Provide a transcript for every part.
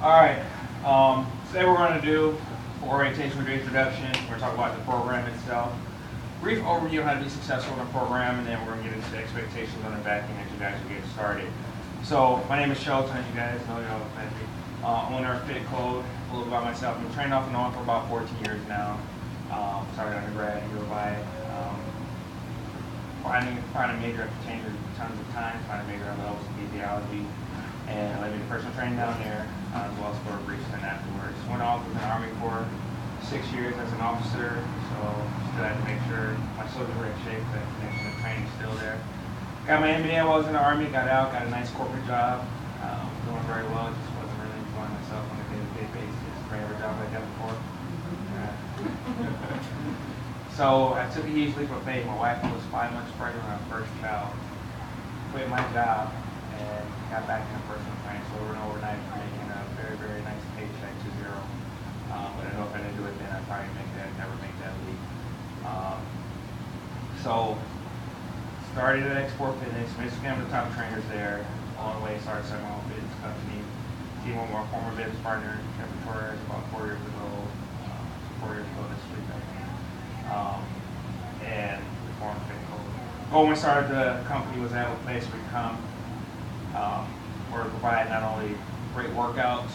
Alright, today we're going to do for orientation with introduction. We're going to talk about the program itself. Brief overview on how to be successful in a program, and then we're going to get into the expectations on the back end as you guys will get started. So, my name is Shelton, as you guys know, owner of Fit Code. A little about myself. I've been trained off and on for about 14 years now. Started undergrad in Uruguay. Finding a major after changing tons of times, finding a major at levels of physiology, and I did personal training down there, as well as for a brief stint afterwards. Went off with the Army for 6 years as an officer, so still had to make sure my soldiers were in shape, that connection and training still there. Got my MBA while I was in the Army, got out, got a nice corporate job, doing very well, just wasn't really enjoying myself on a day-to-day basis. Never job like that before. So I took a huge leap of faith. My wife was 5 months pregnant on our first child. Quit my job and got back into personal training. So over and overnight, making a very, very nice paycheck to zero. But I know if I didn't do it then, I'd probably never make that leap. So started at Export Fitness, became one of the top trainers there. Along the way, started starting my own fitness company. Team one of our former business partner, Kevin Torres, about 4 years ago. 4 years ago this week, I think. And we formed Fit Code. When we started the company was at a place we come where we provide not only great workouts,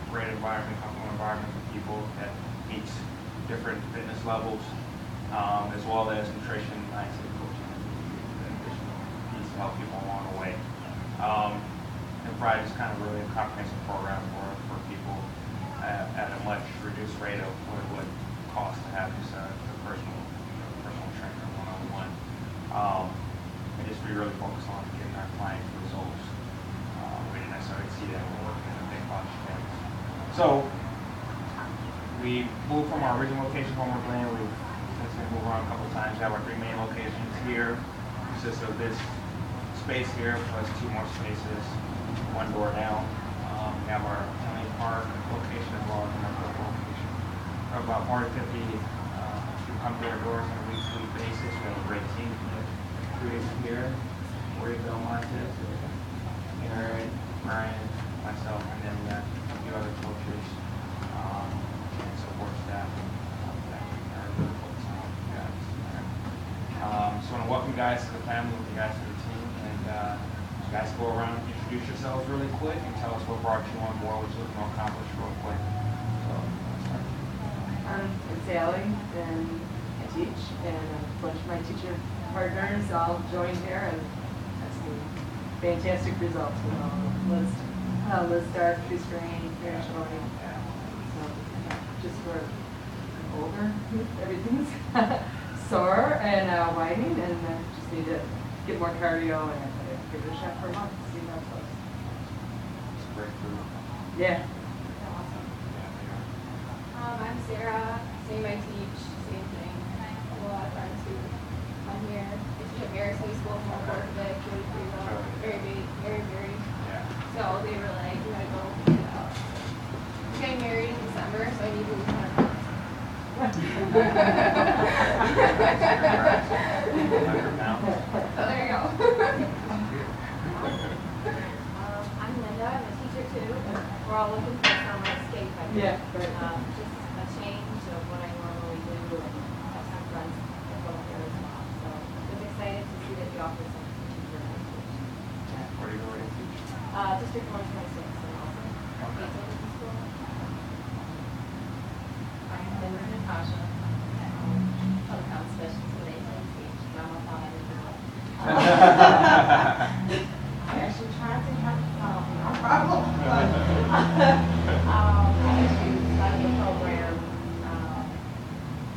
great environment, comfortable environment for people that meets different fitness levels, as well as nutrition, mindset, coaching, and additional piece to help people along the way. And provide just kind of really a comprehensive program for people at a much reduced rate of what it would cost to have just a personal trainer one-on-one. And just be really focused on getting our clients results. We didn't necessarily see that when we're working in a big box gym. So we moved from our original location, Homer Glen. We've since then moved around a couple of times. We have our 3 main locations here. Consists of this space here plus 2 more spaces, 1 door down. We have our Henley Park location as well as our local location. We have about 450 who come to our doors on a weekly basis. We have a great team. We have here, Corey Belmontes, Aaron, Brian, myself, and then we got a few other coaches and support staff that are really focused on you guys. So I want to welcome you guys to the family, welcome you guys to the team, and you guys go around and introduce yourselves really quick and tell us what brought you on board, what you're looking to accomplish real quick. So, it's Allie, and I teach, and a bunch of my teacher partners all joined here, and have some fantastic results with Liz Stark, Chris Green, Karen Shorty. So, just for older, everything's sore and whining, and just need to get more cardio and give it a shot for a month, see how it goes. it's a breakthrough. Yeah. I'm Sarah, same I teach, same thing. A lot of friends who come here. I teach at Marist High School, from Quebec, really pretty well, very big, very, very. Yeah. So they were like, you gotta go get out. I'm getting married in December, so I need to lose 100 pounds. So there you go. I'm Linda, I'm a teacher too. We're all looking for some escape, I think. Yeah, right. Just a change of what I normally do, and have some friends that go here as well. So I'm excited to see that you offer something to teachers. Where do you go to teach? District 126 in Austin. Gates Open School. I'm Linda Natasha. Telecom specialist at AT&T. I'm a fun I actually tried to have no problem. I actually started the program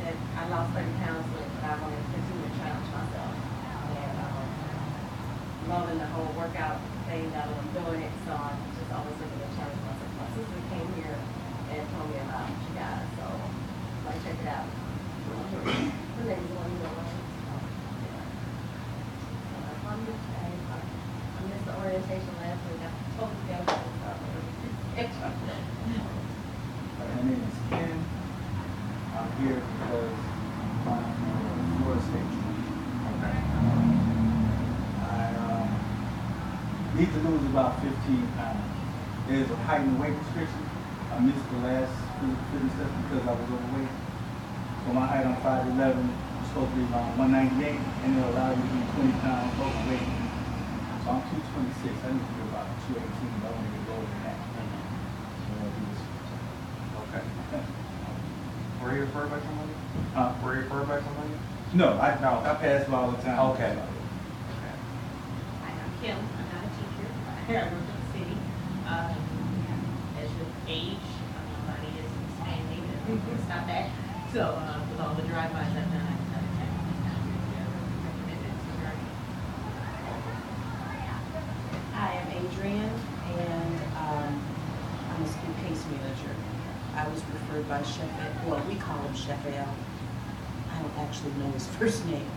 that I lost 30 pounds with, but I wanted to continue to challenge myself. And loving the whole workout thing that I'm doing it, so I'm just always looking to challenge myself. My sister came here and told me about you guys, so like check it out. The name's Linda. I missed the orientation last week. I totally forgot about it. My name is Ken. I'm here because I'm a Florida State Okay. I need to lose about 15 pounds. There's a heightened weight restriction. I missed the last fitness test because I was overweight. So my height on 5'11" was supposed to be around 198, and it allowed me to be 20 pounds overweight. So I'm 226. I need to be about 218, but I want to get lower than that. So I'll do this. Okay. Were you referred by somebody? Were you referred by somebody? No, I pass by all the time. Okay. Hi, I'm Kim. I'm not a teacher. I work in the city. As with age, my body is expanding and it's not that. So with all the drive-bys I've done, I've done commitments regarding. Hi, I'm Adrian, and I'm a school case manager. I was referred by Chef, well, we call him Chef Al. I don't actually know his first name,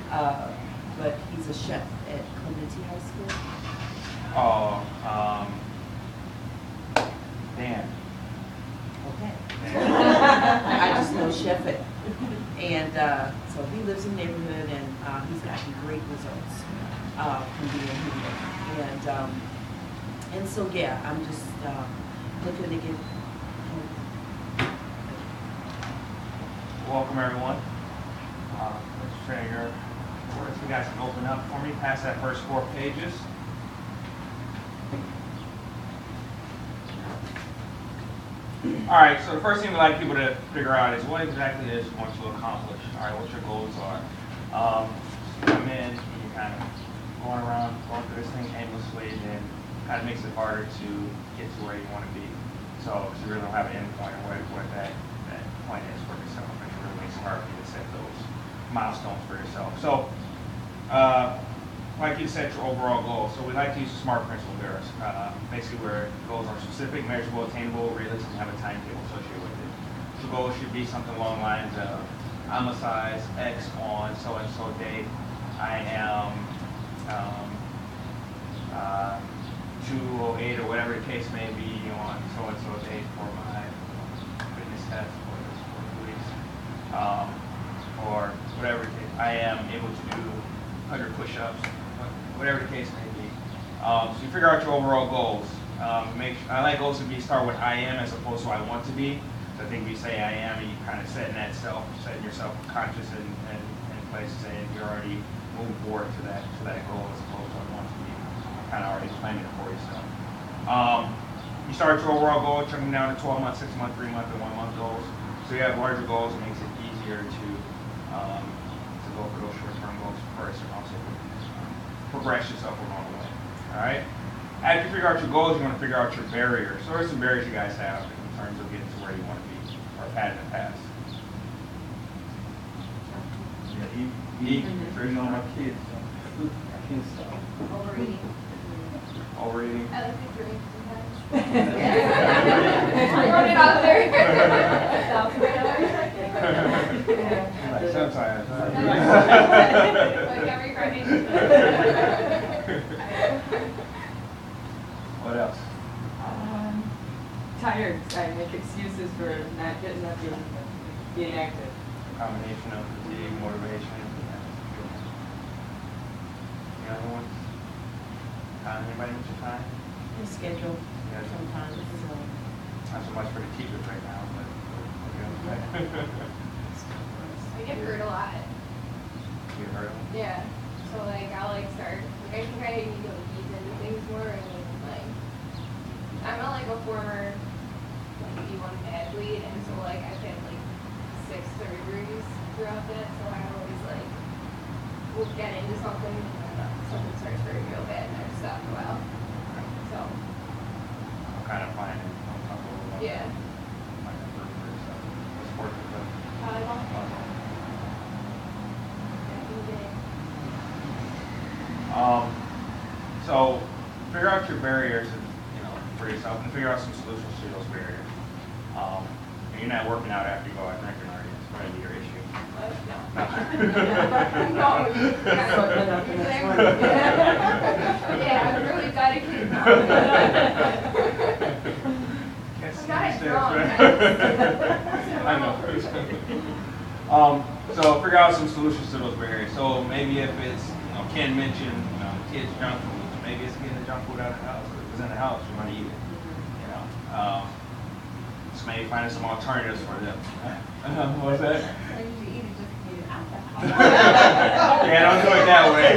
but he's a chef at Clementi High School. Oh, Dan. Okay. I just know Chef Al. And so he lives in the neighborhood, and he's gotten great results from being here. And so, yeah, I'm just looking to get. Welcome, everyone. Mr. Trainer, if you guys can open up for me, pass that first 4 pages. All right, so the first thing we like people to figure out is what exactly it is you want to accomplish. All right, what your goals are. Come in, you kind of going through this thing aimlessly, and then kind of makes it harder to get to where you want to be. So, because you really don't have an end point or what that point is for yourself, and it really makes it hard for you to set those milestones for yourself. So, like you set your overall goals. So we like to use the SMART principle here. Basically where goals are specific, measurable, attainable, realistic, and have a timetable associated with it. The goal should be something along the lines of, I'm a size X on so-and-so date. I am 208 or whatever the case may be on so-and-so date for my fitness test for this 4 weeks. Or whatever it is. I am able to do 100 push-ups, whatever the case may be. So you figure out your overall goals. I like goals to start with I am as opposed to I want to be. So I think if you say I am, you kind of setting yourself conscious in place, saying you're already moving forward to that goal as opposed to I want to be. Kind of already planning it for yourself. You start your overall goal, chunking down to 12-month, 6-month, 3-month, and 1-month goals. So you have larger goals, it makes it easier to go for those short-term goals first, and also progress yourself along the way. All right. After you figure out your goals, you want to figure out your barriers. So what are some barriers you guys have in terms of getting to where you want to be or have had in the past? Yeah, you know my kids. I can't stop. Overeating. Overeating. I like to drink sometimes. I'm throwing it out there. Like sometimes. Like every Friday. What else? Tired. I make excuses for not getting up and being active. Combination of fatigue, motivation. The other ones? Anybody with your time? The schedule Yeah. sometimes. Not so much for the teachers right now, but okay. I get hurt a lot. You heard of them? Yeah. So like I'll start I think I need to ease into things more and I'm not a former D1 athlete, and so I've had 6 surgeries throughout that, so I always will get into something and something starts hurting real bad and I just stop for a while. So I'm kind of finding uncomfortable. yeah. What's working for Volleyball. Back in the day. So figure out your barriers, for yourself, and figure out some solutions to those barriers. And you're not working out after you go out drinking, are you? It's probably your issue. Yeah, I'm really dedicated. Can't I'm see not the drunk. I know. So figure out some solutions to those barriers. So maybe if it's, Ken mentioned, kids junk food. Maybe it's getting the junk food out of the house. Because in the house, you want to eat it. You know, so maybe finding some alternatives for them. What's that? I usually eat it just to get it out the house. Yeah, don't do it that way.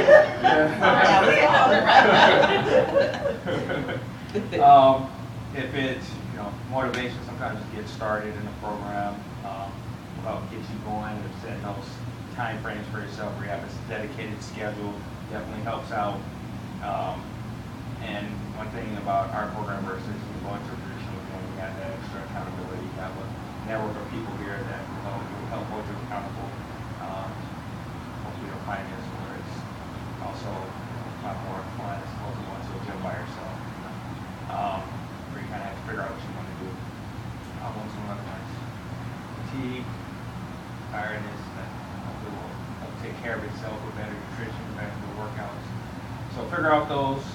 If it's, you know, motivation, sometimes you get started in a program, help get you going, and setting those time frames for yourself where you have a dedicated schedule, definitely helps out. And one thing about our program versus going to a traditional one, we have that extra accountability. You have a network of people here that will help hold you accountable. Hopefully you'll find this where it's also a lot more fun as opposed to going to a gym by yourself. Where you kind of have to figure out what you want to do. I'll go into another one. Fatigue, tiredness, that hopefully will help take care of itself with better nutrition, better workouts. So figure out those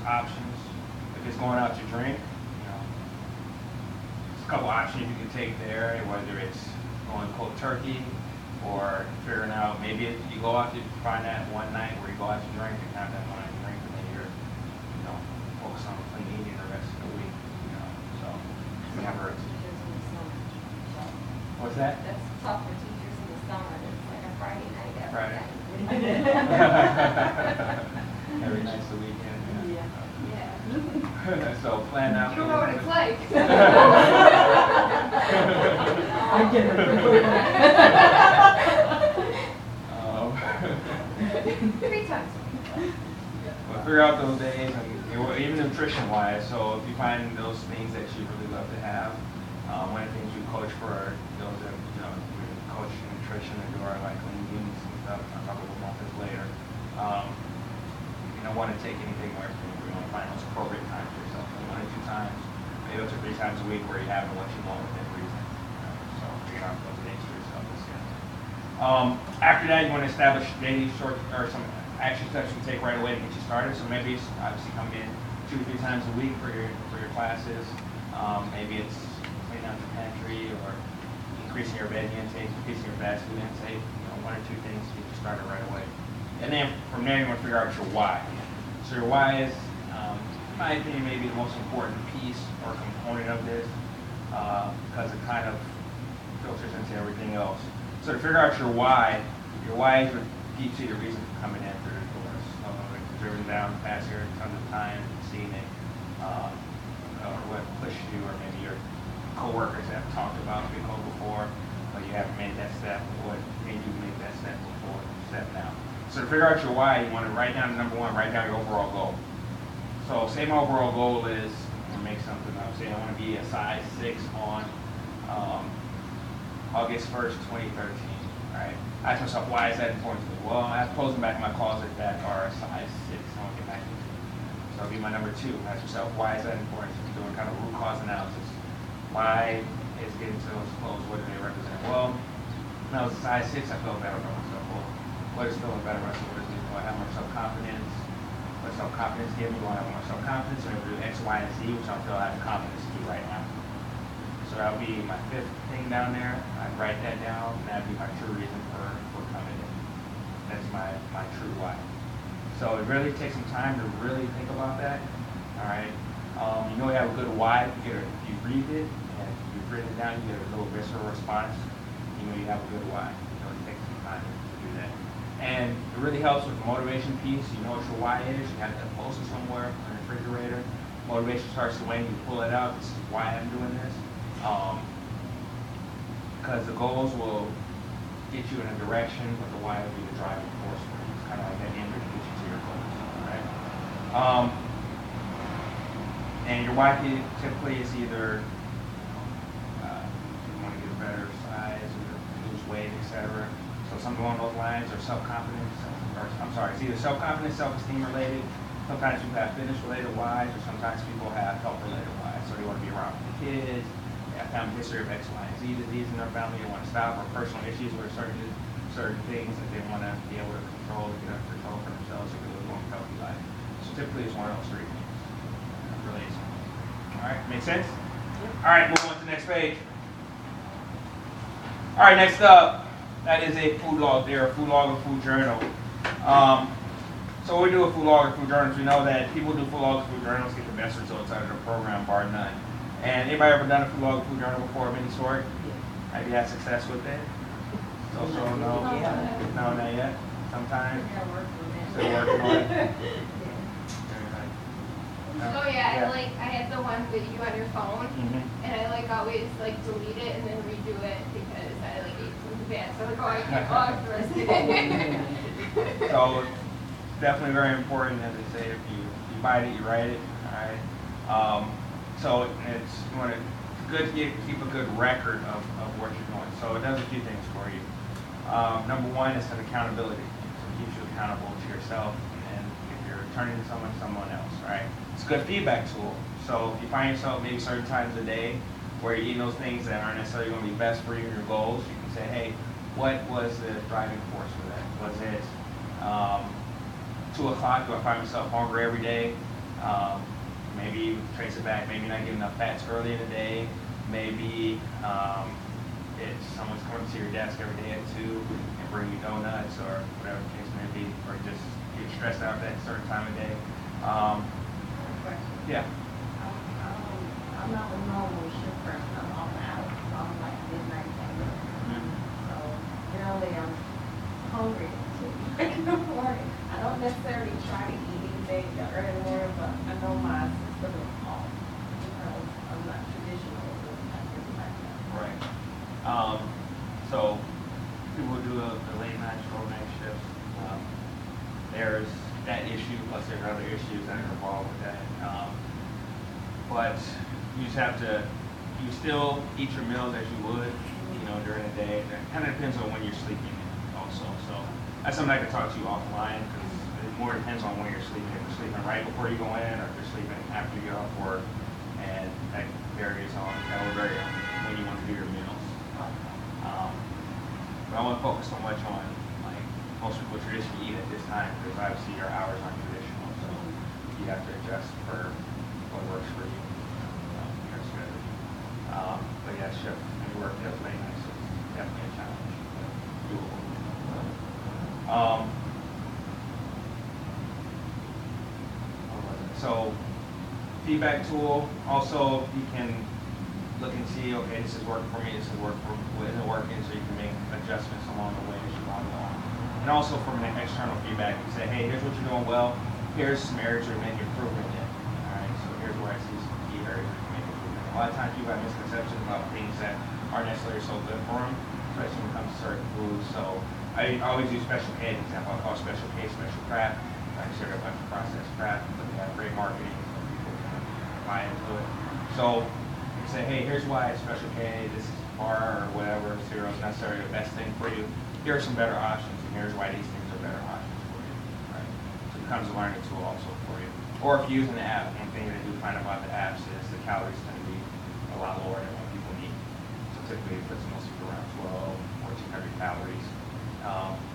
options. If it's going out to drink, you know, there's a couple options you can take there, whether it's going cold turkey or figuring out maybe if you go out to find that one night where you go out to drink and have that one night drink and then you're, you know, focus on clean eating the rest of the week, you know. So remember, what's that? That's tough for teachers in the summer. It's like a Friday night every Friday. night. Every night's the weekend. Yeah. So plan out. You don't know what it's like. I'm getting Three times. Well, figure out those days, and even nutrition-wise. So if you find those things that you really love to have, one of the things we coach for those that we coach nutrition and do our like lean meetings and stuff. I'll talk about this later. You don't want to take anything away from you. You want to find those appropriate times for yourself. 1 or 2 times, maybe 2 or 3 times a week where you have what you want within reason. So figure out those days for yourself. After that, you want to establish daily short or some action steps you can take right away to get you started. So maybe it's obviously come in 2 or 3 times a week for your classes. Maybe it's cleaning out your pantry or increasing your veg intake, increasing your fast food intake. You know, 1 or 2 things to get you started right away. And then from there, you want to figure out your why. So your why is, in my opinion, maybe the most important piece or component of this because it kind of filters into everything else. So to figure out your why is what gives you the reason for coming in through the doors. Driven down past here tons of time, seeing it, or what pushed you, or maybe your coworkers have talked about Pico before, but you haven't made that step. What made you make that step before? Step now. So to figure out your why, you want to write down number 1, write down your overall goal. So say my overall goal is to make something up. Say I want to be a size 6 on August 1st, 2013. Right? I ask myself, why is that important to me? Well, I have clothes in the back of my closet that are a size 6. I want to get back into it. So that'll be my number 2. Ask yourself, why is that important? So doing kind of root cause analysis. Why is getting to those clothes? What do they represent? Well, when I was a size 6, I felt better about myself. Well, what is feeling better about myself? What does it mean? Do I have more self-confidence? What self-confidence give me? Do I have more self-confidence? So I'm able to do X, Y, and Z, which I feel I have the confidence to do right now. So that'll be my 5th thing down there. I'd write that down, and that'd be my true reason for coming in. That's my true why. So it really takes some time to really think about that. All right. You know you have a good why if you read it, and if you've written it down, you get a little visceral response. You know you have a good why. You know it takes some time to do that. And it really helps with the motivation piece. You know what your why is. You have to post it somewhere on the refrigerator. Motivation starts to wane. You pull it out. This is why I'm doing this. Because the goals will get you in a direction, but the why will be the driving force for you. It's kind of like that engine to get you to your goals, right? And your why typically is either you want to get a better size or lose weight, etc. So something along those lines, or self-confidence, it's either self-confidence, self-esteem related. Sometimes people have fitness-related whys, or sometimes people have health-related whys. So they want to be around the kids. Family history of X, Y, and Z disease in their family, they want to stop, or personal issues where certain things that they want to be able to control, to get under control for themselves, so they live a long, healthy life. So typically it's one of those 3 things. Really easy. All right, make sense? All right, move on to the next page. All right, next up, that is a food log there, a food log or food journal. So we do a food log and food journals. We know that people do food logs and food journals get the best results out of the program, bar none. And anybody ever done a food log and food journal before of any sort? Have you had success with it? So no? Yeah. No, not yet? Sometime? Yeah, work with it. Still working on it? Oh yeah, I had the one video on your phone, Mhm. and I always delete it and then redo it because I ate something bad. So I can't log the rest of it. So definitely very important, as I say, if you bite it, you write it. All right. So it's good to keep a good record of what you're doing. So it does a few things for you. Number one is an accountability. So it keeps you accountable to yourself, and if you're turning to someone else, right? It's a good feedback tool. So if you find yourself maybe certain times a day where you're eating those things that aren't necessarily going to be best for you and your goals, you can say, hey, what was the driving force for that? Was it 2 o'clock? Do I find myself hungry every day? Maybe you trace it back. Maybe not getting enough fats early in the day. Maybe it's someone's coming to your desk every day at 2 and bring you donuts or whatever the case may be, or just get stressed out at a certain time of day. Yeah. I'm not a normal shift person. I'm off hours. So I'm like midnight kind So generally I'm hungry in the morning. I don't necessarily try to eat anything early in the morning, but I know my system is off because I'm not traditional with everything like that. Right. So people who do the late night, short night shifts, there's that issue, plus there's other issues that are involved with that. But you just have to, you still eat your meals as you would, during the day. It kind of depends on when you're sleeping also. So that's something I could talk to you offline, because it more depends on when you're sleeping. If you're sleeping right before you go in, or if you're sleeping after you get off work, and that will vary on when you want to do your meals. But I won't focus so much on most people traditionally eat at this time, because obviously your hours aren't traditional, so you have to adjust for what works for you. That's good. But yeah, shift and work does late nights is definitely a challenge, but doable. So feedback tool. Also, you can look and see, okay, this is working for me, this is isn't working, so you can make adjustments along the way as you go along. And also from an external feedback, you say, hey, here's what you're doing well, here's some areas you're making improvement in. All right, so here's where I see some key areas where you can make improvement. A lot of times people have misconceptions about things that aren't necessarily so good for them, especially when it comes to certain foods. So I always use Special K as an example. I call Special K Special Craft. I share a bunch of processed craft, but they have great marketing, so people can buy into it. So you say, hey, here's why Special K, this is bar or whatever, cereal is necessarily the best thing for you. Here are some better options, and here's why these things are better options for you. Right? So it becomes a learning tool also for you. Or if you use an app, one thing that you find about the apps is the calories tend to be a lot lower than what people need. So typically it puts most people around 12, 1,400 calories,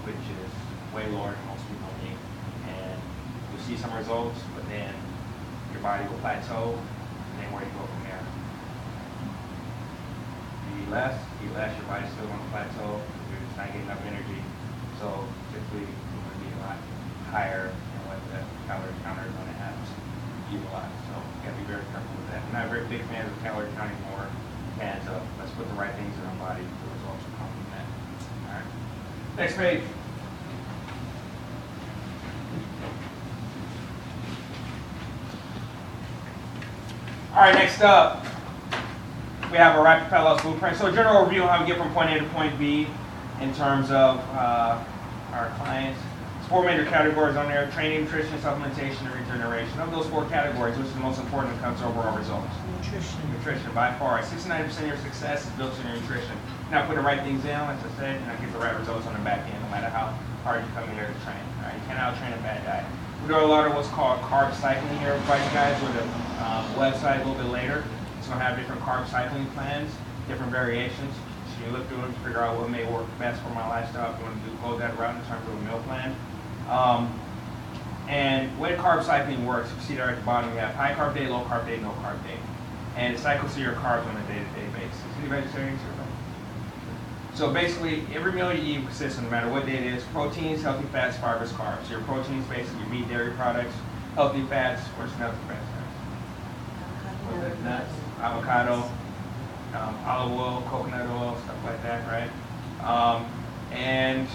which is way lower than most people need. And you'll see some results, but then your body will plateau, and then where do you go from there? You eat less, your body's still going to plateau, you're just not getting enough energy. So typically you're going to be a lot higher than what the calorie counter is going to have to utilize. So you got to be very careful with that. I'm not a very big fan of calorie counting, more fans of let's put the right things in our body, the results will come from that. All right. Next page. All right, next up, we have a rapid fat loss blueprint. So a general review of how we get from point A to point B in terms of our clients. There's 4 major categories on there: training, nutrition, supplementation, and regeneration. Of those 4 categories, which is the most important when it comes to overall results? Nutrition. Nutrition, by far. 69% of your success is built in your nutrition. Now put the right things in, like I said, and I get the right results on the back end, no matter how hard you come in here to train. All right? You can't out-train a bad diet. We do a lot of what's called carb cycling here, right, guys, with a website a little bit later. It's going to have different carb cycling plans, different variations. So you look through them to figure out what may work best for my lifestyle if you want to go that route in terms of a meal plan. And the way carb cycling works, you see there at the bottom, we have high carb day, low carb day, no carb day. And it cycles through your carbs on a day-to-day basis. Any vegetarians here? So basically, every meal you eat consists of, no matter what day it is, proteins, healthy fats, fibers, carbs. Your proteins, basically your meat, dairy products. Healthy fats, what's healthy fats? What's it? Nuts, avocado, olive oil, coconut oil, stuff like that, right? And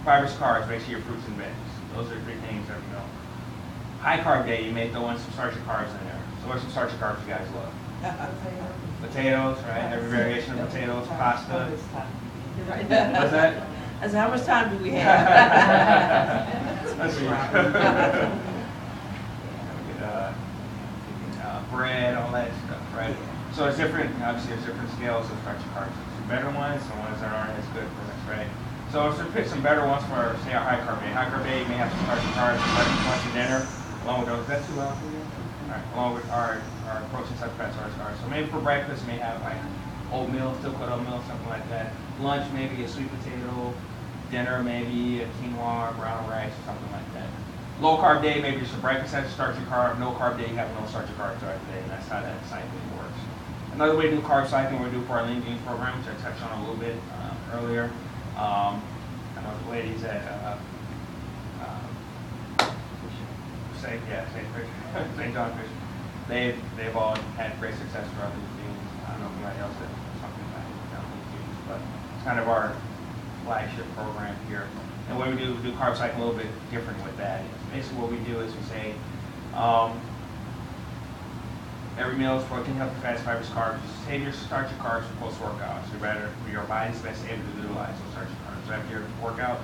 fibers, carbs, basically your fruits and veggies. Those are the three things every meal. High carb day, you may throw in some starchy carbs in there. So what's some starchy carbs you guys love? Potatoes, right? Every variation of potatoes, pasta. What's that? I said, how much time do we have? Let's see. Bread, all that stuff, right? So it's different, obviously there's different scales of starchy carbs. Some better ones, some ones that aren't as good for us, right? So let's pick some better ones for, say, our high carb day. High carb day may have some starchy carbs, lunch and dinner, along with those. Is that too loud for you? All right, along with our protein, healthy fats, starchy carbs. So maybe for breakfast, we may have like oatmeal, still cut oatmeal, something like that. Lunch, maybe a sweet potato. Dinner, maybe a quinoa, brown rice, or something like that. Low carb day, maybe just a breakfast has a starchy carb. No carb day, you have no starchy carbs throughout the day, and that's how that cycling works. Another way to do carb cycling, we do for our Lean Gains program, which I touched on a little bit earlier. I know the ladies at St. John Fish, they've all had great success throughout these games. I don't know if anybody else did something like that, but it's kind of our flagship program here. And what we do carb cycling a little bit different with that. Basically what we do is we say, every meal is protein, healthy fats, fibers, carbs. Save your starchy carbs for post-workout. So your body's best able to utilize those starchy carbs. So after your workout,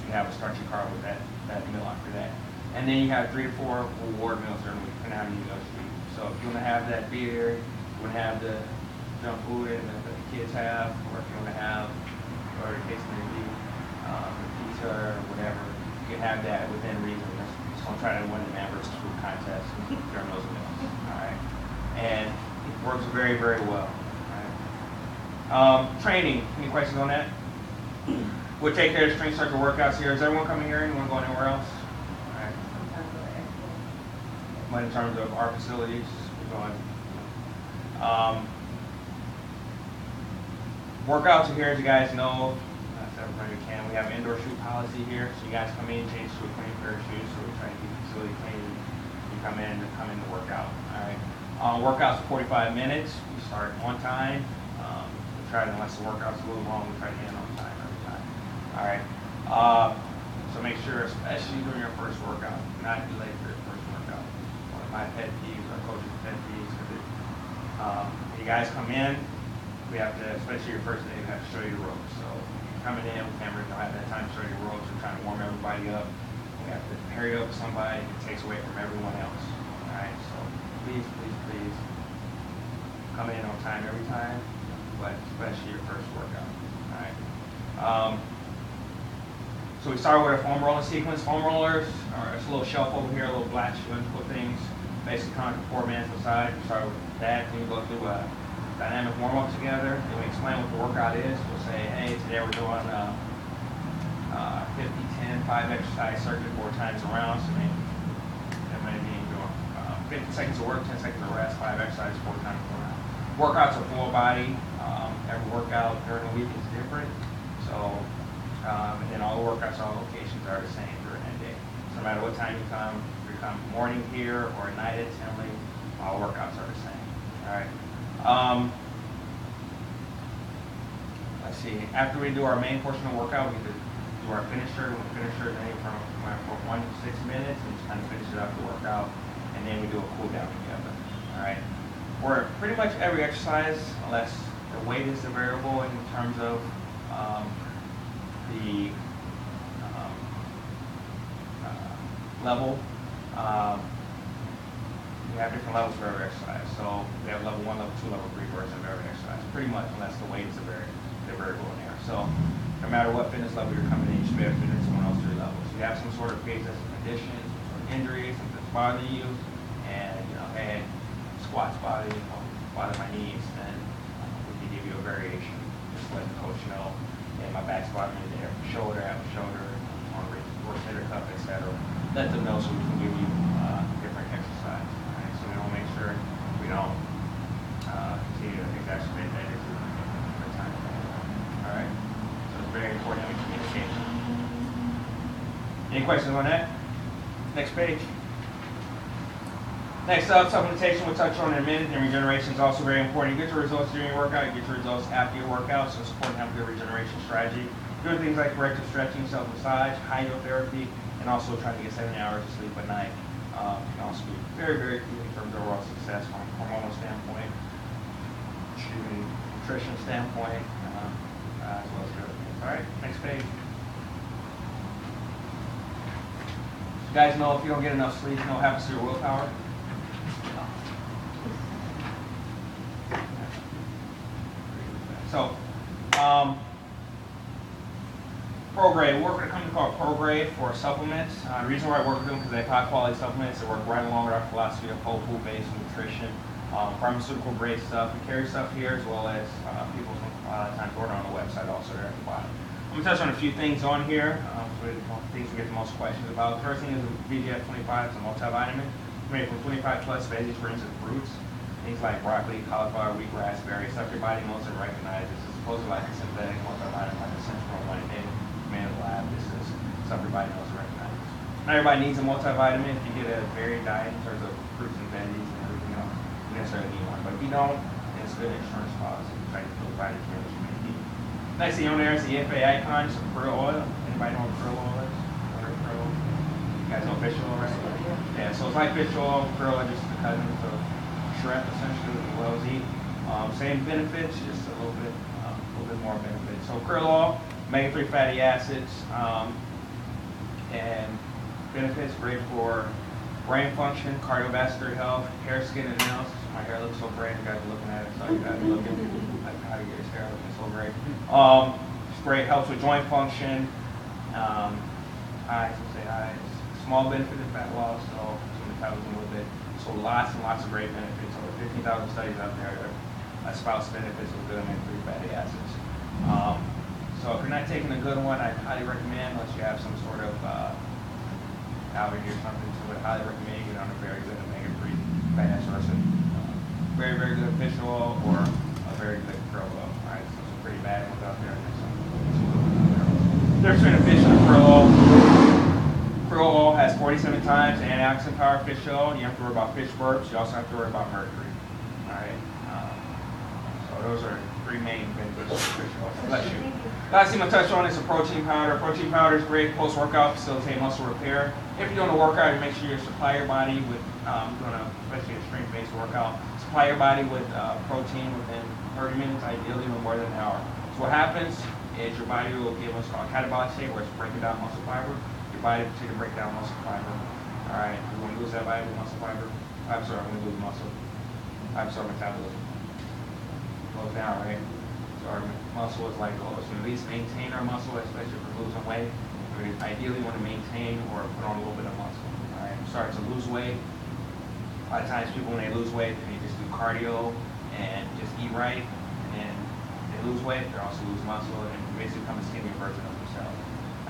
you have a starchy carb with that meal after that. And then you have 3 to 4 reward meals during the week, depending on how many meals you eat. So if you want to have that beer, you want to have the junk food that the kids have, or if you want to have, or the case may be, the pizza or whatever, you can have that within reason. Just don't try to win the Mavericks food contest during those meals. All right, and it works very, very well. All right. Training. Any questions on that? We'll take care of strength circuit workouts here. Is everyone coming here? Anyone going anywhere else? All right. But in terms of our facilities, we're going. Workouts are here, as you guys know. Everybody can. We have indoor shoe policy here, so you guys come in, change to a clean pair of shoes. So we try to keep the facility clean. You come in to work out. All right. Workouts are 45 minutes. We start on time. We try to, unless the workout's a little long, we try to end on time every time. All right. So make sure, especially during your first workout, not be late for your first workout. One of my pet peeves, our coach's pet peeves, because you guys come in, we have to, especially your first day, we have to show you the ropes. So coming in, we can't really don't have that time to show you the ropes. We're trying to warm everybody up. We have to pair you up with somebody. It takes away from everyone else. All right. So please, please, please come in on time every time, but especially your first workout. All right. So we start with a foam rolling sequence. Foam rollers are it's a little shelf over here, a little black cylindrical things, basically kind of 4 minutes aside. We start with that. Then we go through a dynamic warm-up together. Then we explain what the workout is. We'll say, hey, today we're doing 50-10 5 exercise circuit 4 times around. So that may mean doing 50 seconds of work, 10 seconds of rest, 5 exercises 4 times around. Workouts are full body. Every workout during the week is different. So, and then all the workouts, all locations are the same during that day. So no matter what time you come morning here or at night at Tinley, all workouts are the same. All right. Let's see. After we do our main portion of the workout, we do our finisher. We finisher anywhere from 1 to 6 minutes, and just kind of finish it up the workout, and then we do a cool down together. All right. For pretty much every exercise, unless the weight is the variable in terms of the level. We have different levels for every exercise. So we have level 1, level 2, level 3 version of every exercise, pretty much, unless the weight is the variable in there. So no matter what fitness level you're coming in, you should be able to fit in someone else's levels. If you have some sort of pre-existing condition, some sort of injury, something's bothering you, and hey, squats bother my knees, then we can give you a variation. Just let the coach know, hey, my back's bothering me there, shoulder, I have a shoulder, or rotator cuff, etc. Let them know so we can give you different exercise. Right? So we don't make sure we don't continue to exacerbate that issue over time. Any questions on that? Next page. Next up, supplementation we'll touch on in a minute, and regeneration is also very important. You get your results during your workout, you get your results after your workout, so it's important to have a good regeneration strategy. Doing things like corrective stretching, self-massage, hydrotherapy, and also trying to get 7 hours of sleep at night can also be very, very key in terms of overall success from a hormonal standpoint, nutrition standpoint, as well as the other things. All right, next page. You guys know if you don't get enough sleep, you know what happens to your willpower? So, ProGrade, we work with a company called ProGrade for supplements. The reason why I work with them is because they have high quality supplements that work right along with our philosophy of whole food based nutrition, pharmaceutical grade stuff. We carry stuff here as well as people sometimes order on the website also there at the bottom. I'm going to touch on a few things on here, things we get the most questions about. The first thing is VGF25, it's a multivitamin made from 25 plus veggies, greens, and fruits. Things like broccoli, cauliflower, wheat, raspberry, stuff your body knows and recognizes. It's supposed to like a synthetic multivitamin, like a Central One in man lab. This is stuff your body knows and recognizes. Not everybody needs a multivitamin. If you get a varied diet in terms of fruits and veggies and everything else, you necessarily need one. But if you don't, then it's a good insurance policy. You try to get those vitamins that you may need. Next thing on there is the EFA icon, some krill oil. Anybody know what krill oil is? You guys know fish oil, right? Yeah, so it's like fish oil. Krill are just the cousins of shrimp, essentially, as well as eat. Same benefits, just a little bit more benefits. So krill oil, omega-3 fatty acids, and benefits great for brain function, cardiovascular health, hair, skin, and nails. My hair looks so great. You guys are looking at it, so you guys are looking like how to get his hair looking so great. It's great, helps with joint function. Eyes, small benefit in fat loss, so some metabolism a little bit. So lots and lots of great benefits. Over 15,000 studies out there that espouse benefits of good omega-3 fatty acids. So if you're not taking a good one, I highly recommend, unless you have some sort of allergy or something to it, highly recommend you get on a very good omega-3 fatty acid source. Very, very good fish oil or a very good krill oil. All right, so some pretty bad ones out there. There's between a fish and a krill oil. Krill oil has 47 times the antioxidant power of fish oil. You have to worry about fish burps. You also have to worry about mercury. All right. So those are three main benefits of fish oil. Bless you. Last thing I'm going to touch on is a protein powder. Protein powder is great post-workout, facilitate muscle repair. If you're doing a workout, you make sure you supply your body with, especially a strength-based workout, supply your body with protein within 30 minutes, ideally no more than an hour. So what happens is your body will give us a catabolic state where it's breaking down muscle fiber. Your body will continue to break down muscle fiber. All right, we want to lose that valuable muscle fiber. I'm going to lose muscle. Metabolism. Goes down, right? So our muscle is like, oh, so at least maintain our muscle, especially if we're losing weight. We ideally want to maintain or put on a little bit of muscle. All right, start to lose weight. A lot of times people, when they lose weight, they just do cardio and just eat right, and they lose weight. They also lose muscle and basically become a skinnier version of themselves,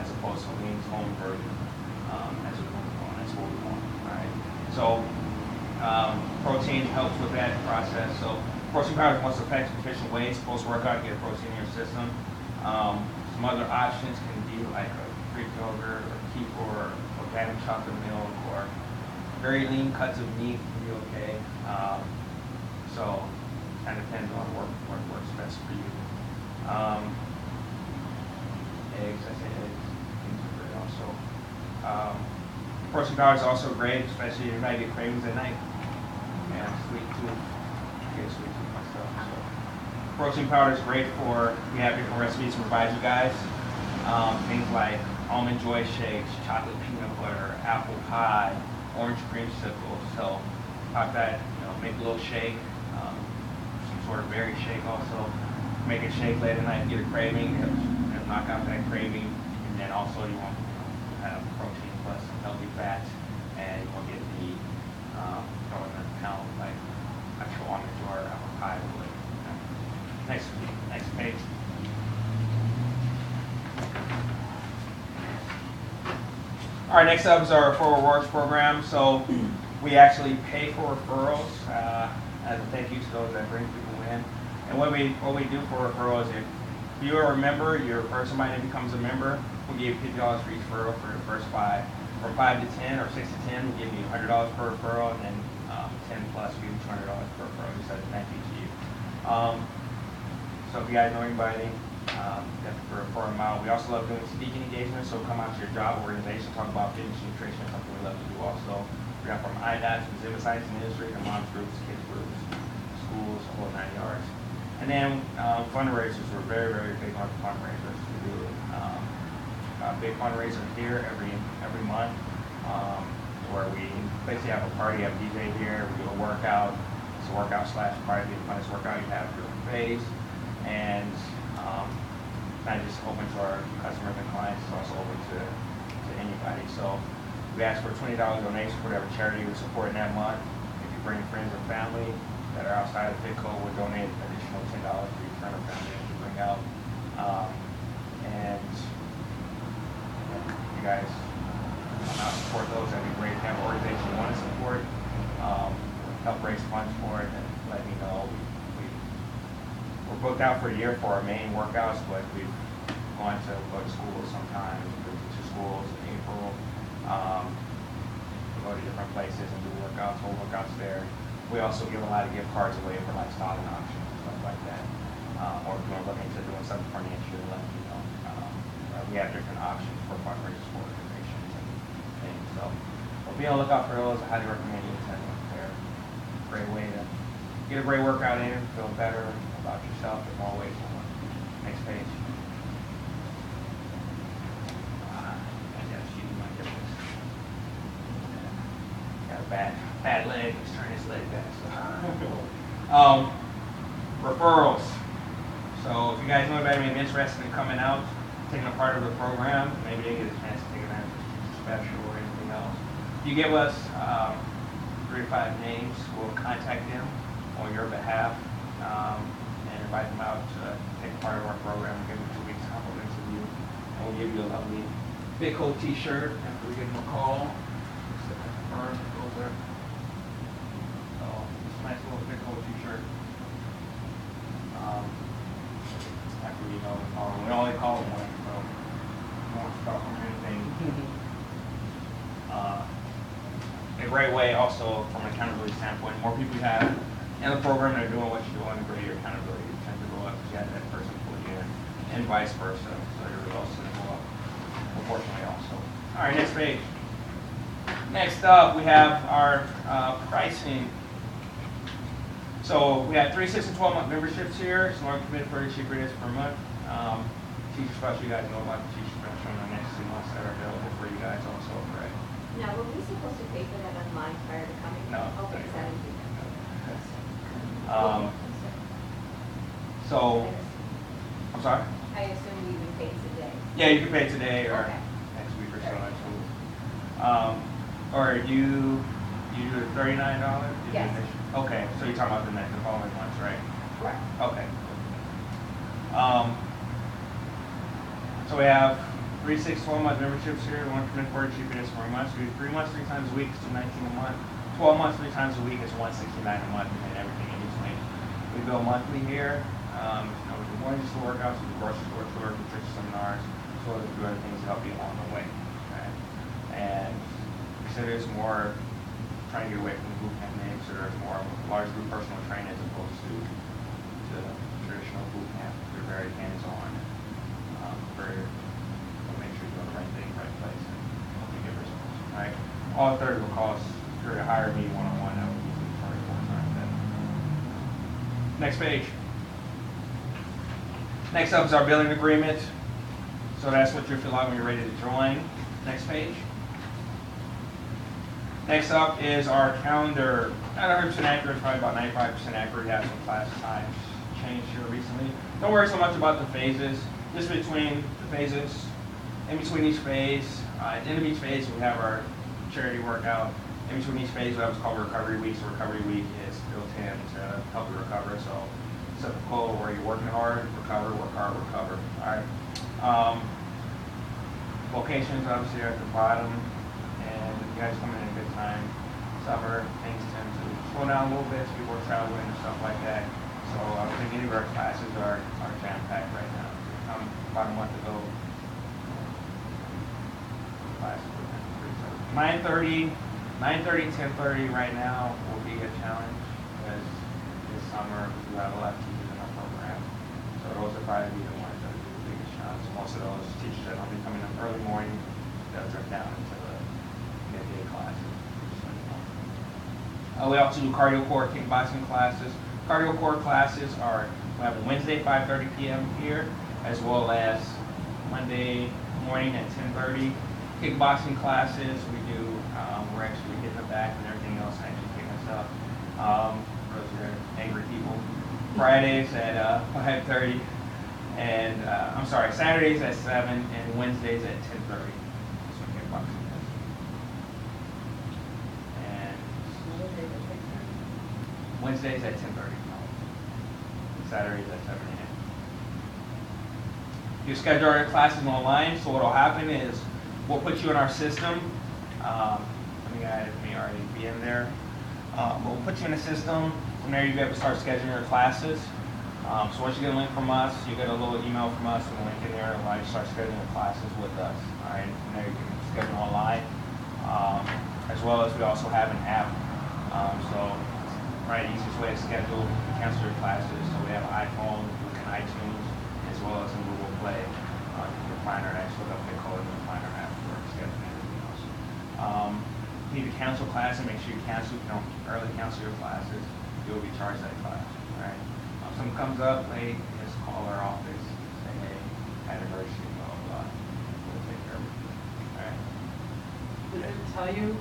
as opposed to a lean, toned version. As we move on, that's what we want. All right. So protein helps with that process. So protein powder is the most effective, efficient ways post-workout to get protein in your system. Some other options can be like a Greek yogurt or kefir or organic chocolate milk or very lean cuts of meat can be okay. So kind of depends on what works best for you. Eggs, I say eggs. Things are great also. Protein powder is also great, especially if you might get cravings at night. Yeah, sweet tooth. Get sweet tooth myself. So protein powder is great for, we have different recipes to provide you guys. Things like almond joy shakes, chocolate peanut butter, apple pie, orange creamsicle. So pop that, make a little shake, some sort of berry shake also. Make a shake late at night, get a craving, and knock out that craving. And then also you want to have protein plus some healthy fats, and you want to get the throwing in a pound like actual almond joy or apple pie would. Next page. All right, next up is our referral rewards program. So we actually pay for referrals as a thank you to those that bring people in. And what we do for referrals is If you are a member, you're somebody that becomes a member, we'll give you $50 for each referral for the first 5. From 5 to 10 or 6 to 10, we'll give you $100 per referral, and then 10 plus, we give you $200 per referral, just as a thank you to you. So if you guys know anybody, definitely refer them out. We also love doing speaking engagements, so come out to your job organization, talk about fitness, nutrition, something we love to do also. We got from IDOTs, from Zimmer Science and Industry, to moms groups, kids groups, schools, the whole 9 yards. And then fundraisers, we're very, very big on fundraisers. We do a big fundraiser here every month, where we basically have a party, have a DJ here, we do a workout. It's a workout slash party, the funnest workout you have for the phase. And not just open to our customers and clients, it's also open to anybody. So we ask for a $20 donation for whatever charity we're supporting that month. If you bring friends or family that are outside of FitCo, we'll donate an additional $10 for each friend or family that you bring out. And you guys come out and support those. That'd be great. If you have an organization you want to support, help raise funds for it, and let me know. We're booked out for a year for our main workouts, but we've gone to go to schools sometimes, go to schools in April, go to different places and do workouts, whole workouts there. We also give a lot of gift cards away for like styling options and stuff like that. Or if you're looking into doing something financial, let me know. We have different options for fundraisers for organizations and things. So we'll be on the lookout for those. I highly recommend you attend them. They're a great way to get a great workout in, feel better about yourself in more ways than one. Next page. Got a bad leg. Let's turn his leg back. So. Referrals. So if you guys know anybody may be interested in coming out, taking a part of the program, maybe they get a chance to take advantage of special or anything else. If you give us 3 to 5 names, we'll contact them on your behalf and invite them out to take part of our program. We'll give them 2 weeks compliments of you, and we'll give you a lovely FitCo t-shirt after we give them a call. Over. So it's a nice little FitCo t-shirt. After we know the call, we only call them one, so we won't stop them or anything. A great way also from an accountability standpoint, the more people you have in the program that are doing what you're doing, the greater your accountability tends to go up because you have that person pull you in, and vice versa. So your results tend to go up proportionally also. All right, next page. Next up, we have our pricing. So we have 3, 6, and 12-month memberships here. So I'm committed for the cheaper it is per month. Teacher special, you guys know about the teacher special in the next 2 months that are available for you guys also, correct? Now, were we supposed to pay for that online prior to coming? No. Okay, so I didn't do that. So, I'm sorry? I assume we would pay today. Yeah, you can pay today or Okay. next week or so, actually. Or you do the $39? Yes. Okay, so you're talking about the following months, right? Correct. Okay. So we have 3, 6, 12-month memberships here. We want to commit for cheapness for a month. So we do 3 months, 3 times a week, it's $219 a month. 12 months, 3 times a week, it's $169 a month, and then everything in between. We bill monthly here. We do morning store workouts, we do grocery store tours, nutrition seminars, as well as do other things to help you along the way. Okay? And consider this more trying to get away from the boot camp names, so there's more large group personal training as opposed to traditional boot camp. They're very hands-on, make sure you're doing the right thing, right place, and hopefully get results. Right? All third will cost, if you're to hire me one-on-one, that would usually charge 4 times that. Next page. Next up is our billing agreement. So that's what you'll fill out when you're ready to join. Next page. Next up is our calendar. Not 100% accurate, probably about 95% accurate. We have some class times changed here recently. Don't worry so much about the phases. Just between the phases, in between each phase, at the end of each phase we have our charity workout. In between each phase we have what's called recovery week. So recovery week is built in to help you recover. So set the goal where you're working hard, recover, work hard, recover. All right. Locations obviously are at the bottom, and if you guys come in at a good time, summer, things tend to slow down a little bit, so people are traveling and stuff like that. So I don't think any of our classes are jam-packed right now. about a month ago. 9:30, 10:30 right now will be a challenge because this summer we have a lot of teachers in our program. So those will probably be the ones that will be the biggest challenge. Most of those teachers that will be coming in early morning, they'll drop down into the midday classes. We also do cardio core kickboxing classes. Cardio core classes are, we have a Wednesday 5:30 p.m. here, as well as Monday morning at 10:30. Kickboxing classes, we do, we're actually hitting the back and everything else, actually picking us up. Those are angry people. Fridays at 5:30, and I'm sorry, Saturdays at 7, and Wednesdays at 10:30. That's what kickboxing is. And Wednesdays at 10:30. Saturdays at 7 a.m. You schedule our classes online, so what'll happen is we'll put you in our system. It may already be in there. We'll put you in the system. From there, you'll be able to start scheduling your classes. So once you get a link from us, you get a little email from us and a link in there and allow you to start scheduling your classes with us. All right, from there you can schedule online. As well as we also have an app. The easiest way to schedule and cancel your classes. So we have an iPhone, and iTunes, as well as in Google Play. You can find our actual update code and find our app for scheduling and everything else. You need to cancel class and make sure you cancel. If you don't early cancel your classes, you'll be charged that class. All right. If something comes up late, just call our office. Say, hey, anniversary, blah blah blah. We'll take care of it. All right. Does it tell you,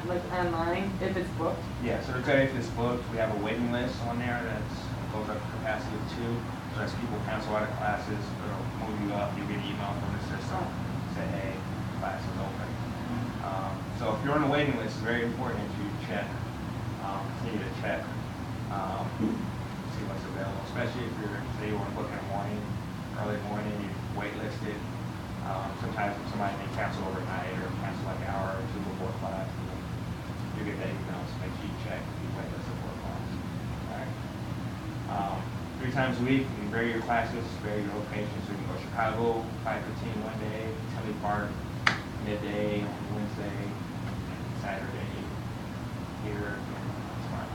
like online, if it's booked? Yeah, so to tell you if it's booked, we have a waiting list on there that's goes up to capacity of 2. So as people cancel out of classes, it'll move you up. You get an email from the system, say, hey, class is open. So if you're on the waiting list, it's very important that you check, continue to check, see what's available, especially if you're, say you want to book in the morning, early morning, you waitlisted. Sometimes if somebody may cancel overnight or cancel like an hour or 2 before class, you get that email, so make sure you check if you waitlisted for class. All right. 3 times a week, you can vary your classes, vary your locations. So you can go Chicago, 5:15 one day, Tinley Park, midday on Wednesday, Saturday, here, tomorrow.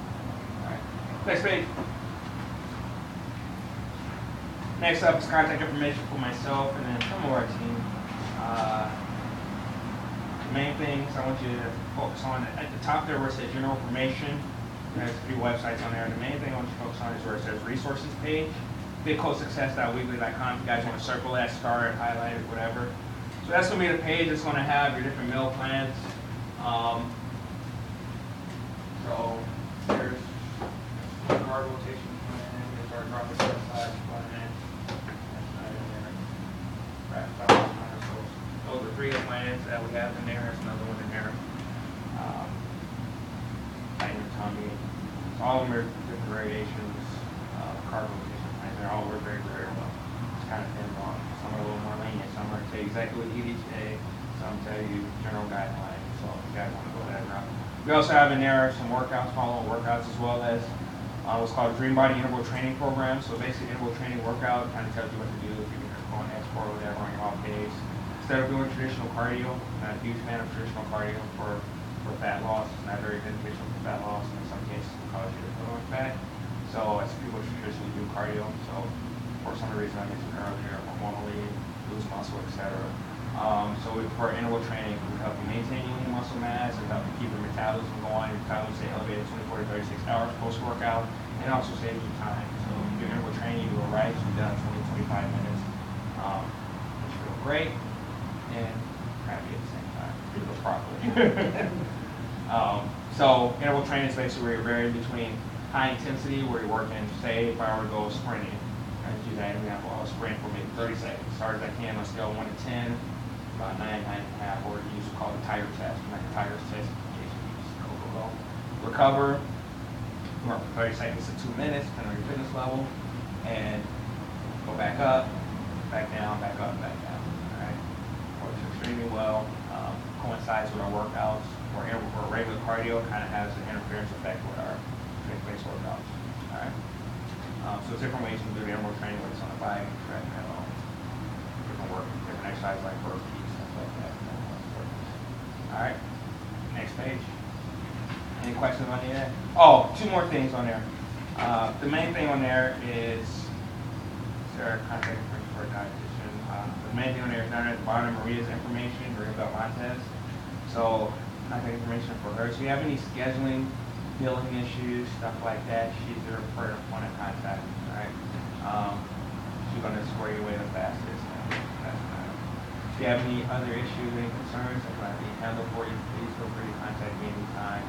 All right. Next page. Next up is contact information for myself and then some of our team. The main things I want you to focus on, at the top there where it says general information, there's 3 websites on there. The main thing I want you to focus on is where it says resources page, bigcodesuccess.weebly.com. If you guys want to circle that, star it, highlight it, whatever. So that's going to be the page that's going to have your different meal plans. So there's our rotation plan, there's our drop and size plan. So those are 3 plans that we have in there. There's another one in there. Tummy. So all of them are different variations of carb rotation plans. They're all work very, very well. It's kind of depends on, some are a little more lenient, some are tell you exactly what you eat each day, some tell you general guidelines. So if you guys want to go that route. We also have in there some workouts, follow-up workouts, as well as what's called a Dream Body Interval Training Program. So basically, interval training workout kind of tells you what to do if you're going export or whatever on your off days. Instead of doing traditional cardio, not a huge fan of traditional cardio for fat loss. It's not very beneficial for fat loss, and in some cases it causes you to put on fat. So as people traditionally do cardio, so for some reason I mentioned earlier, hormonally, lose muscle, etc. So for interval training, we help you maintain your lean muscle mass and help you keep your metabolism going. Your metabolism stay elevated 24 to 36 hours post-workout, and also saves you time. So if you do interval training, you do it right, so you're done 20-25 minutes. You feel great and crappy at the same time. You do it properly. So interval training is basically where you're varying between high intensity, where you're working, say if I were to go sprinting, I do that example, I'll sprint for maybe 30 seconds, as hard as I can on a scale of 1 to 10, about 9, 9.5, or you used to call it a tiger test, like a tiger's test, in case you just go. Recover, work for 30 seconds to 2 minutes, depending on your fitness level, and go back up, back down, back up, back down. All right, works extremely well. Coincides with our workouts. For regular cardio, kind of has an interference effect with our strength-based workouts. All right. So it's different ways to do interval training, whether it's on a bike, treadmill, different exercises like burpees, stuff like that. All right, next page. Any questions on any of that? Oh, two more things on there. The main thing on there is there contact information for a dietitian. The main thing on there is down at the bottom, Maria's information, Maria Belmontes. So contact information for her. So if you have any scheduling, billing issues, stuff like that, she's your preferred point of contact. All right. She's going to square you away the fastest. If you have any other issues, any concerns that might be handled for you, please feel free to contact me anytime.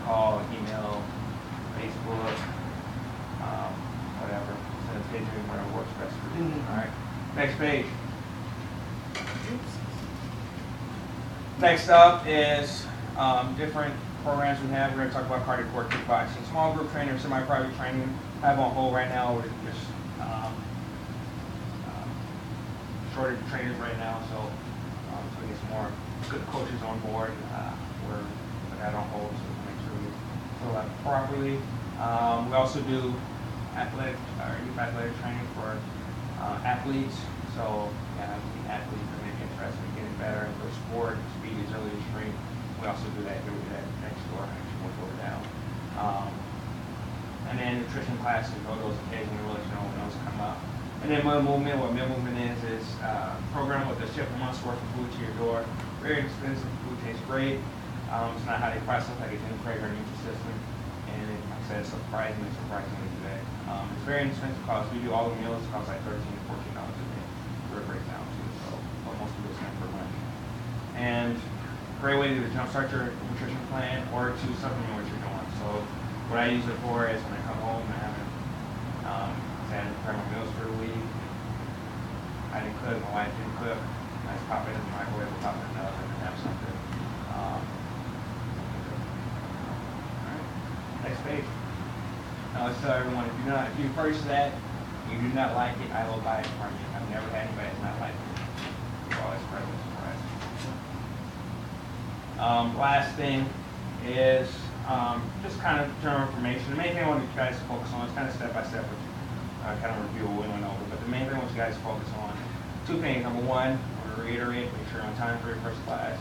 Call, email, Facebook, whatever. Send a picture, whatever works best for you. All right. Next page. Next up is different programs we have. We're going to talk about cardio core kickboxing. Small group training, semi-private training. I have on hold right now. We're just shortage of trainers right now, so we get some more good coaches on board. We're putting that on hold, so we make sure we fill that properly. We also do youth athletic training for athletes. So yeah, the athletes are maybe interested in getting better in their sport, speed, agility, strength. We also do that here. We do that next door, actually, one door down. And then nutrition classes, those occasionally we'll let you know when those come up. And then Meal Movement, what Meal Movement is a program with a ship a month's worth of food to your door. Very inexpensive, food tastes great. It's not highly processed, like it's in the Nutrisystem. And like I said, it's surprisingly good. It's very inexpensive cost. We do all the meals, it costs like $13 to $14 a day. For a breakdown too, so most of it's not for lunch. And great way to jumpstart your nutrition plan or to supplement what you're doing. So what I use it for is when I come home and I haven't had to prepare my meals for the week. I didn't cook, my wife didn't cook. I just pop it in the microwave, we'll pop it in the oven and have something. Alright, next page. Now let's tell everyone, if you purchase that, you do not like it, I will buy it from you. I've never had anybody that's not like it. We're always present surprise. Last thing is just kind of general information. The main thing I want you guys to focus on is kind of step by step, which kind of review what we went over. But the main thing I want you guys to focus on, two things. Number one, I want to reiterate, make sure you're on time for your first class.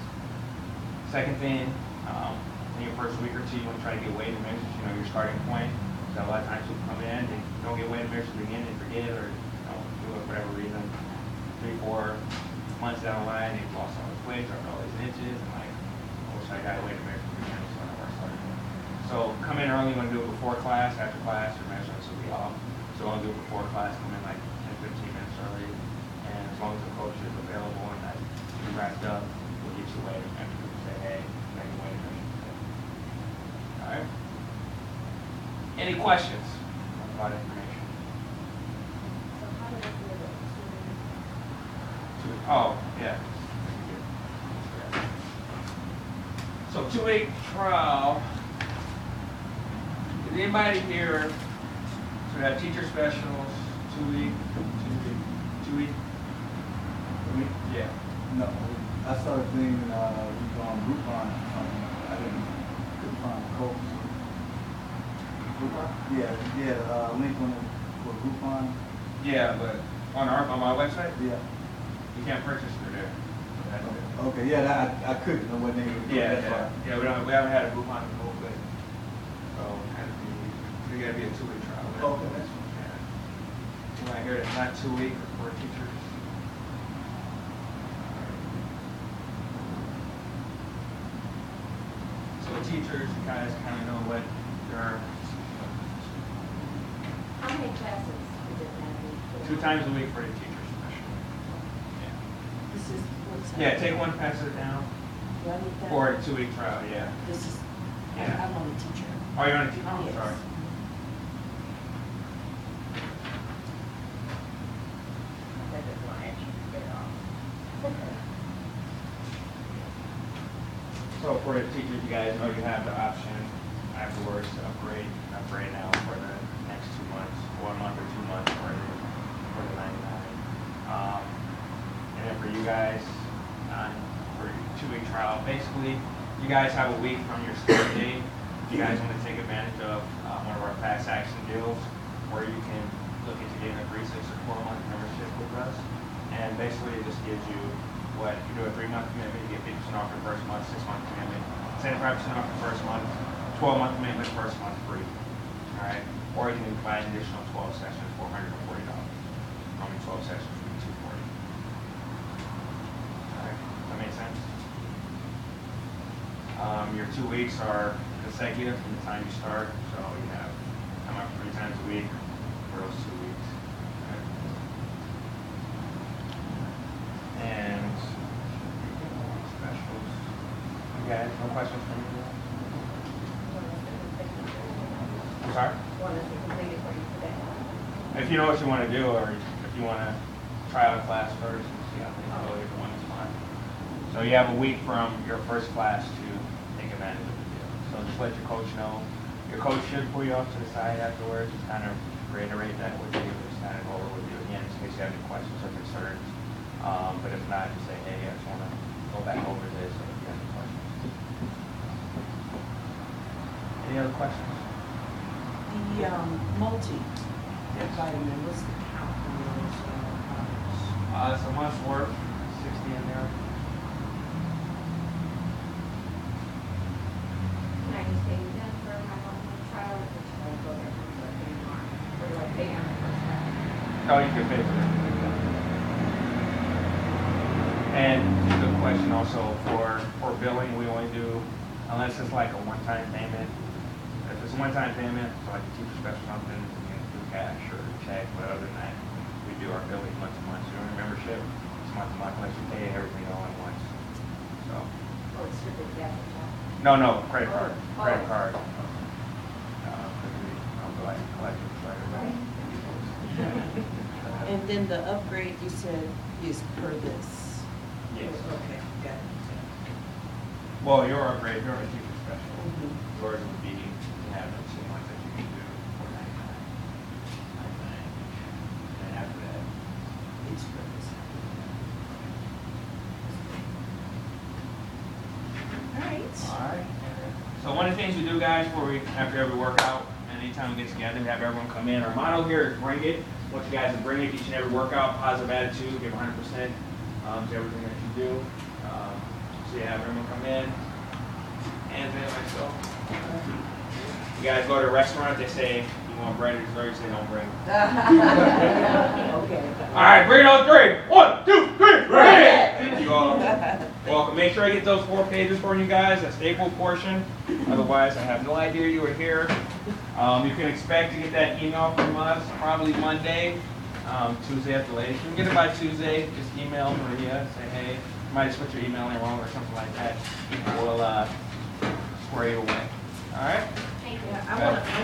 Second thing, in your first week or two, you want to try to get weighted measures, your starting point. So a lot of times people come in, they don't get weighted measures at the beginning, they forget, or do it for whatever reason. 3-4 months down the line, they've lost all this weight, dropped all these inches, and like, I wish I got a weighted measure at the beginning, so I know where I started. So come in early, you want to do it before class, after class, your measurements will be off. So I want to do it before class, come in like 10, 15 minutes early, and as long as the coach is available and that you're wrapped up, we'll get you weighted measures. We'll say, hey, make a weighted measure today. All right? Any questions about information? So how do they do it? Oh, yeah. So 2-week trial. Is anybody here? So we have teacher specials, 2 week. Yeah. No, I started thinking we on Groupon. I couldn't find the codes. Yeah, link on it for Groupon. Yeah, but on my website, Yeah. you can't purchase through there. That's it. Okay, yeah, I couldn't know what name it was. Yeah, That's why. we haven't had a Groupon in a little bit. So it gotta be a 2-week trial. Okay, that's fine. You might hear it's not 2 week for teachers. So teachers, you guys kind of know what your How many classes is it now? 2 times a week for the teacher special. This is, what's that? Yeah, take one, pass it down Do I need that? for a 2-week trial. Yeah. This is, Yeah. I'm on the teacher. Oh, you're on a teacher. Yes. Sorry. That is my actually get off. So for the teachers, you guys know you have the option afterwards to upgrade now for the next 2 months, 1 month or 2 months for the 99. And then for you guys, for your 2-week trial, basically, you guys have a week from your start date. You guys want to take advantage of one of our fast action deals, where you can look into getting a 3, 6, or 4 month membership with us. And basically it just gives you what, you do a 3-month commitment, you get 50% off your first month, 6-month commitment, 75% off your first month, 12-month commitment, first month free. All right? Or you can buy an additional 12 sessions, $440. Only 12 sessions would be $240. All right? That makes sense? Your 2 weeks are consecutive from the time you start, so you have come up 3 times a week for those 2 weeks. Okay? And specials. You guys, no questions from you? I'm sorry? Want us to complete it for you today? If you know what you want to do, or if you want to try out a class first and see how things go, either one is fine. So you have a week from your first class to take advantage of the deal. So just let your coach know. Your coach should pull you off to the side afterwards, just kind of reiterate that with you, just kind of go over with you again in case you have any questions or concerns. But if not, just say, hey, I just want to go back over this, or if you have any questions. Any other questions? The multi Yes. vitamin, what's the count on those? It's a month's worth, 60 in there. Can I just pay them for my 1-month trial, or just want to go there for a few more? Or do I pay on the first time? Oh, you can pay for it. And good question also, for billing, we only do, unless it's like a one-time payment. If it's a one-time payment, so like a teacher special something, you can do cash or check, but other than that, we do our billing month to month. So your membership, it's month to month, unless you pay everything all at once. So, Oh, it's strictly cash or check? no, credit card, Oh. credit card. Because we don't go like collections right away. And then the upgrade you said is per this? Yes. Okay, got it. Well, your upgrade, you're a teacher special. Mhm. Yours would be, you have the 2 months that you can do for $99, I think. And after that, It's per this. All right. alright. So one of the things we do, guys, after every workout, and anytime we get together, we have everyone come in. Our motto here is bring it. I want you guys to bring it each and every workout, positive attitude, give 100% to everything that you do. So you have everyone come in, and then myself. You guys go to a restaurant, they say, you want bread or dessert, you say don't bring. Okay. All right, bring it on 3. 1, 2, 3, bring it! Thank you all. Welcome. Make sure I get those 4 pages for you guys, a staple portion. Otherwise, I have no idea you were here. You can expect to get that email from us probably Monday, Tuesday at the latest. You can get it by Tuesday. Just email Maria, say, hey, you might just put your email in wrong or something like that. We'll square you away. All right? Thank you. Yeah, I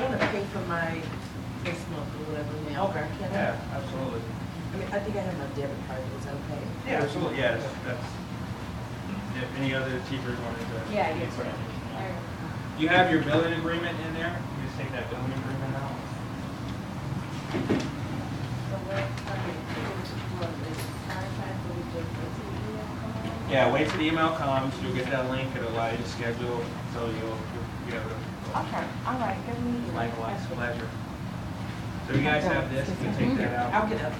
wanna pay for my this month or whatever now. Okay. Can I? Yeah, absolutely. I mean, I think I have my debit card, is that okay? Yeah, absolutely. Yeah, that's. If any other teachers wanted to. Yeah, I get put it. All right. You have your billing agreement in there? You just take that billing agreement out? So what, will we just go to the email? Yeah, wait till the email comes, you'll get that link, it'll allow you to schedule, so you'll be able to. Okay, all right, give me. Likewise, pleasure. So you guys have this, you can take that out. I'll get up.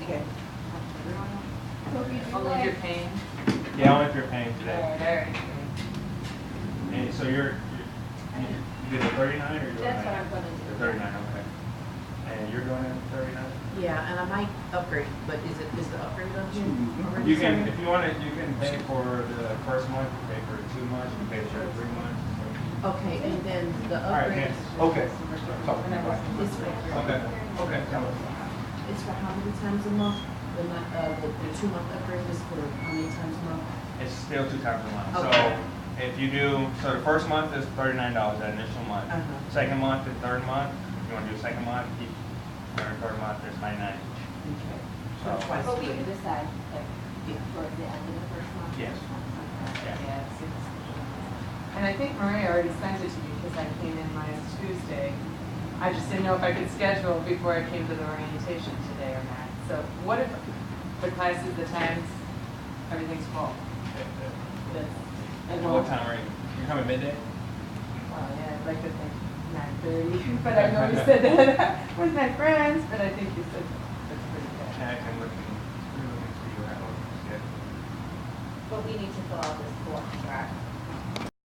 Okay. So if you do Only if like, you're paying. Yeah, only if you're paying All today. right, all right. And so you did a 39 or you're doing that's what 9? I'm gonna do. The 39, okay. And you're doing it 39? Yeah, and I might upgrade, but is the upgrade up here? already? You can, if you want it, you can pay for the first month, you pay for 2 months, you pay for 3 months. Okay, and then the All right, upgrade Nancy. Okay. is for, Okay, okay. it's for how many times a month? The 2-month upgrade is for how many times a month? It's still 2 times a month. So Okay. if you do, so the first month is $39, that initial month. Uh-huh. Second month and third month, if you want to do a second month, third month, there's 99 each. Okay. So, Twice But we a can week. decide, like, Yeah. towards the end of the first month. Yes. Yeah, and I think Maria already sent it to you because I came in last Tuesday. I just didn't know if I could schedule before I came to the orientation today or not. So what if the classes, the times, everything's full? That's, And what time are you? You're coming midday? well, yeah, I'd like to think 9:30, but I know you said that with my friends, but I think you said that's pretty good. Yeah, I can look. but we need to fill out this form, correct?